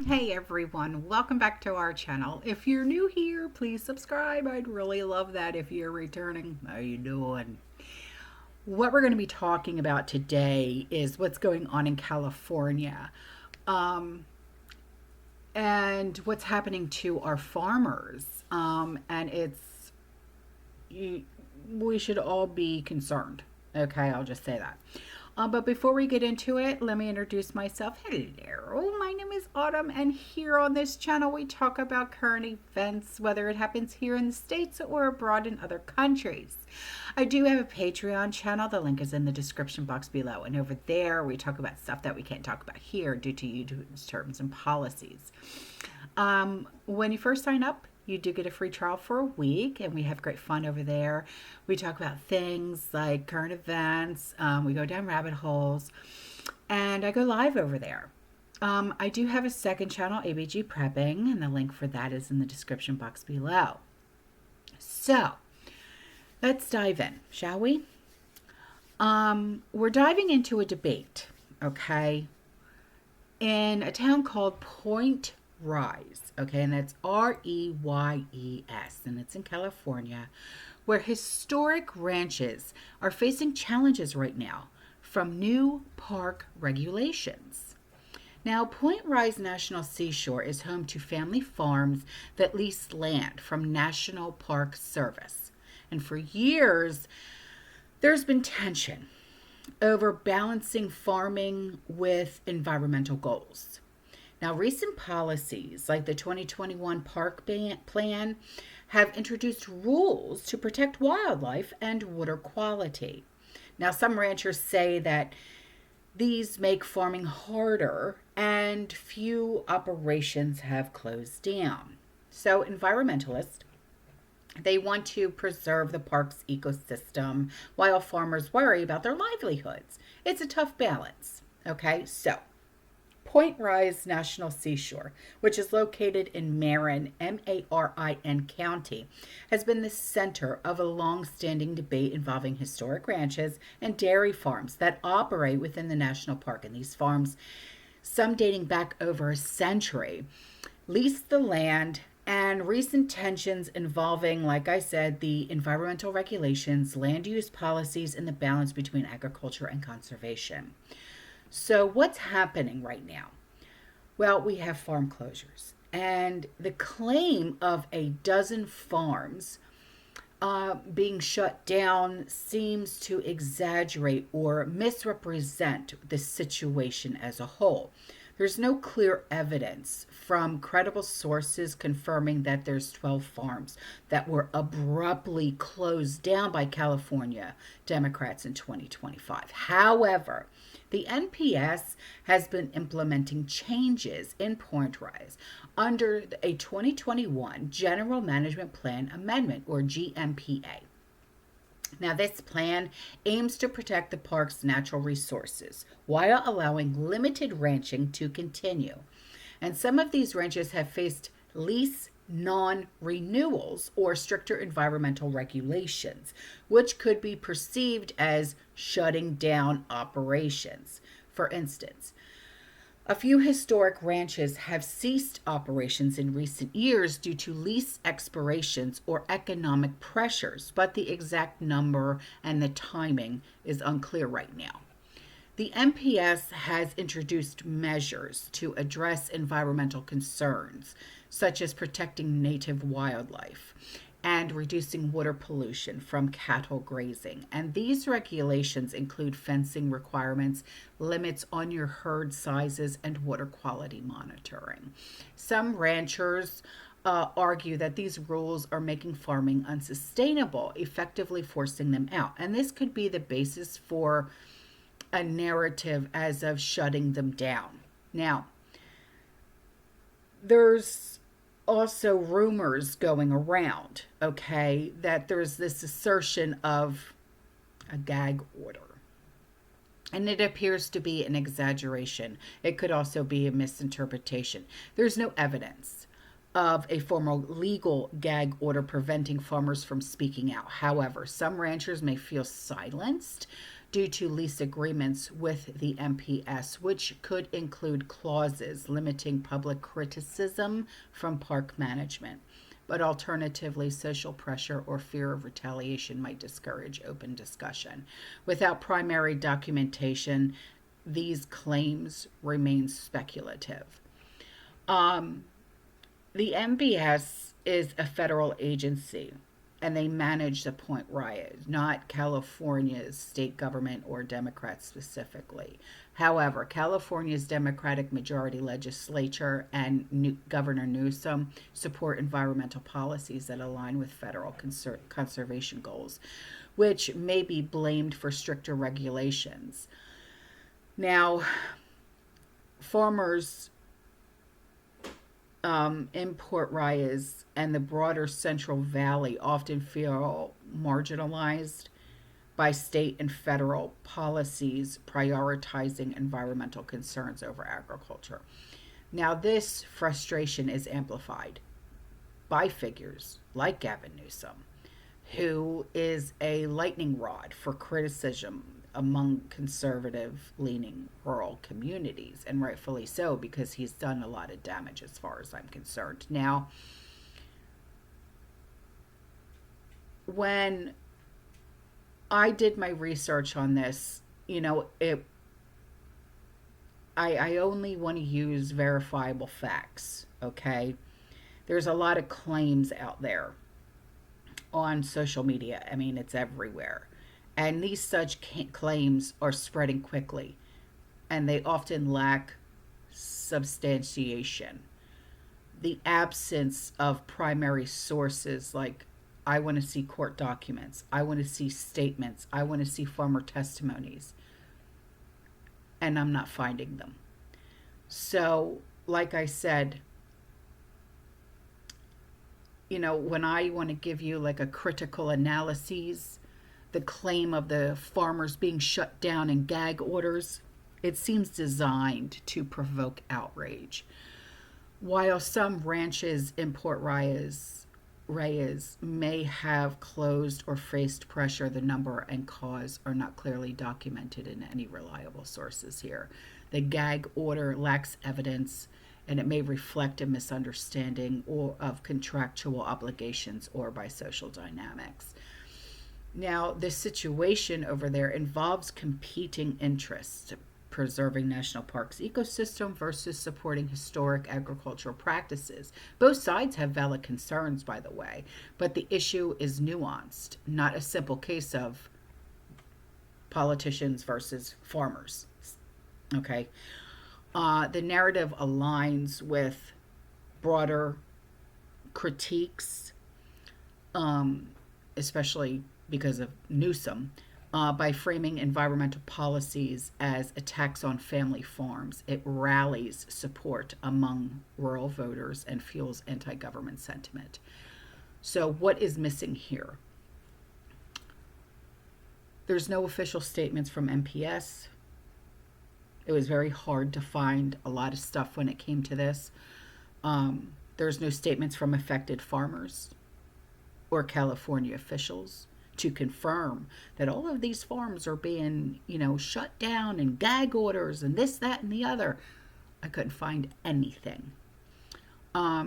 Hey everyone, welcome back to our channel. If you're new here, please subscribe. I'd really love that if you're returning. How you doing? What we're going to be talking about today is what's going on in California, um, and what's happening to our farmers. And we should all be concerned. Okay, I'll just say that. But before we get into it, let me introduce myself. Hello, my name is Autumn, and here on this channel we talk about current events, whether it happens here in the States or abroad in other countries. I do have a Patreon channel. The link is in the description box below. And over there, we talk about stuff that we can't talk about here due to YouTube's terms and policies. When you first sign up, you do get a free trial for a week, and we have great fun over there. We talk about things like current events, we go down rabbit holes, and I go live over there. I do have a second channel, ABG Prepping, and the link for that is in the description box below. So, let's dive in, shall we? We're diving into a debate, okay, in a town called Point Reyes, okay, and that's Reyes, and it's in California, where historic ranches are facing challenges right now from new park regulations. Now, Point Reyes National Seashore is home to family farms that lease land from National Park Service. And for years, there's been tension over balancing farming with environmental goals. Now, recent policies like the 2021 Park Plan have introduced rules to protect wildlife and water quality. Now, some ranchers say that these make farming harder and few operations have closed down. So, environmentalists, they want to preserve the park's ecosystem while farmers worry about their livelihoods. It's a tough balance. Okay, so Point Reyes National Seashore, which is located in Marin, Marin County, has been the center of a long-standing debate involving historic ranches and dairy farms that operate within the national park. And these farms, some dating back over a century, lease the land, and recent tensions involving, like I said, the environmental regulations, land use policies, and the balance between agriculture and conservation. So, what's happening right now? Well, we have farm closures, and the claim of a dozen farms being shut down seems to exaggerate or misrepresent the situation as a whole. There's no clear evidence from credible sources confirming that there's 12 farms that were abruptly closed down by California Democrats in 2025. However, the NPS has been implementing changes in Point Reyes under a 2021 General Management Plan Amendment, or GMPA. Now, this plan aims to protect the park's natural resources while allowing limited ranching to continue. And some of these ranches have faced lease non renewals or stricter environmental regulations, which could be perceived as shutting down operations. For instance, a few historic ranches have ceased operations in recent years due to lease expirations or economic pressures, but the exact number and the timing is unclear right now. The MPS has introduced measures to address environmental concerns, such as protecting native wildlife and reducing water pollution from cattle grazing. And these regulations include fencing requirements, limits on your herd sizes, and water quality monitoring. Some ranchers argue that these rules are making farming unsustainable, effectively forcing them out. And this could be the basis for a narrative as of shutting them down. Now, there's also rumors going around, okay, that there's this assertion of a gag order. And it appears to be an exaggeration. It could also be a misinterpretation. There's no evidence of a formal legal gag order preventing farmers from speaking out. However, some ranchers may feel silenced due to lease agreements with the MPS, which could include clauses limiting public criticism from park management. But alternatively, social pressure or fear of retaliation might discourage open discussion. Without primary documentation, these claims remain speculative. The MPS is a federal agency, and they manage the Point Reyes, not California's state government or Democrats specifically. However, California's Democratic majority legislature and Governor Newsom support environmental policies that align with federal conservation goals, which may be blamed for stricter regulations. Now, farmers in Port Reyes and the broader Central Valley often feel marginalized by state and federal policies prioritizing environmental concerns over agriculture. Now, this frustration is amplified by figures like Gavin Newsom, who is a lightning rod for criticism among conservative leaning rural communities, and rightfully so, because he's done a lot of damage as far as I'm concerned. Now, when I did my research on this, I only want to use verifiable facts, okay? There's a lot of claims out there on social media. I mean, it's everywhere. And these such claims are spreading quickly, and they often lack substantiation. The absence of primary sources, like I want to see court documents, I want to see statements, I want to see farmer testimonies, and I'm not finding them. So, like I said, when I want to give you like a critical analysis, the claim of the farmers being shut down in gag orders, it seems designed to provoke outrage. While some ranches in Port Reyes may have closed or faced pressure, the number and cause are not clearly documented in any reliable sources here. The gag order lacks evidence, and it may reflect a misunderstanding of contractual obligations or by social dynamics. Now, this situation over there involves competing interests, preserving national parks ecosystem versus supporting historic agricultural practices. Both sides have valid concerns, by the way, but the issue is nuanced, not a simple case of politicians versus farmers. Okay? The narrative aligns with broader critiques, especially because of Newsom, by framing environmental policies as attacks on family farms. It rallies support among rural voters and fuels anti-government sentiment. So what is missing here? There's no official statements from MPS. It was very hard to find a lot of stuff when it came to this. There's no statements from affected farmers or California officials to confirm that all of these farms are being, shut down and gag orders and this, that, and the other. I couldn't find anything. I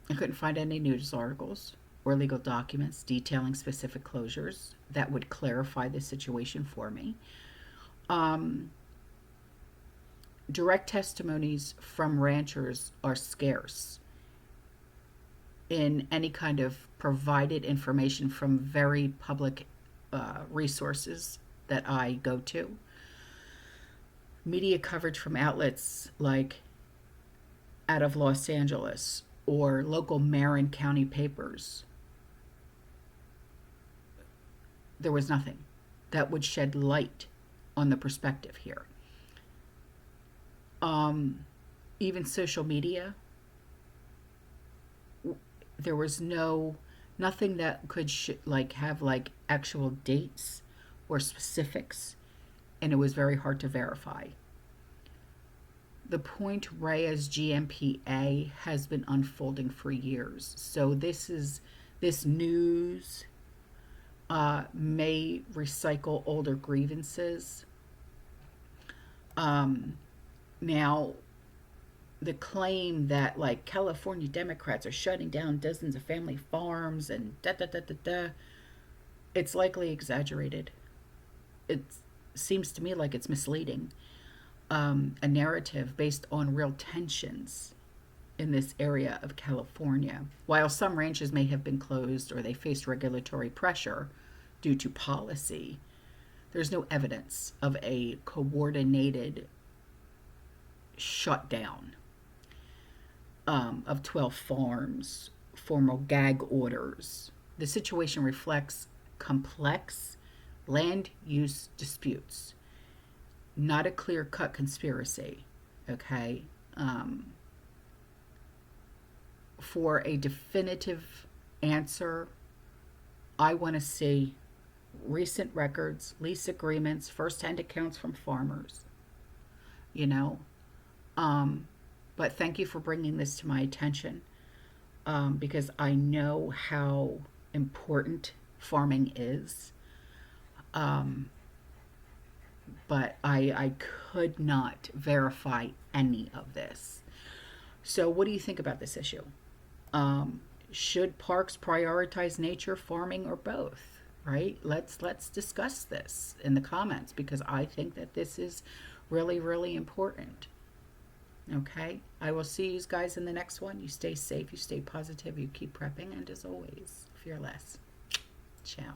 couldn't find any news articles or legal documents detailing specific closures that would clarify the situation for me. Direct testimonies from ranchers are scarce in any kind of provided information from very public resources that I go to. Media coverage from outlets like out of Los Angeles or local Marin County papers, there was nothing that would shed light on the perspective here. Even social media, there was nothing that could have actual dates or specifics, and it was very hard to verify. The Point Reyes GMPA has been unfolding for years, so this news may recycle older grievances. Now, the claim that like California Democrats are shutting down dozens of family farms and da da da da da, it's likely exaggerated. It seems to me like it's misleading. A narrative based on real tensions in this area of California. While some ranches may have been closed or they faced regulatory pressure due to policy, there's no evidence of a coordinated shutdown of 12 farms, formal gag orders. The situation reflects complex land use disputes, not a clear cut conspiracy. Okay? For a definitive answer, I want to see recent records, lease agreements, first hand accounts from farmers, you know. But thank you for bringing this to my attention, because I know how important farming is. Um, but I could not verify any of this. So, what do you think about this issue? Should parks prioritize nature, farming, or both? Right? Let's discuss this in the comments because I think that this is really, really important. Okay? I will see you guys in the next one. You stay safe, you stay positive, you keep prepping, and as always, fearless. Ciao.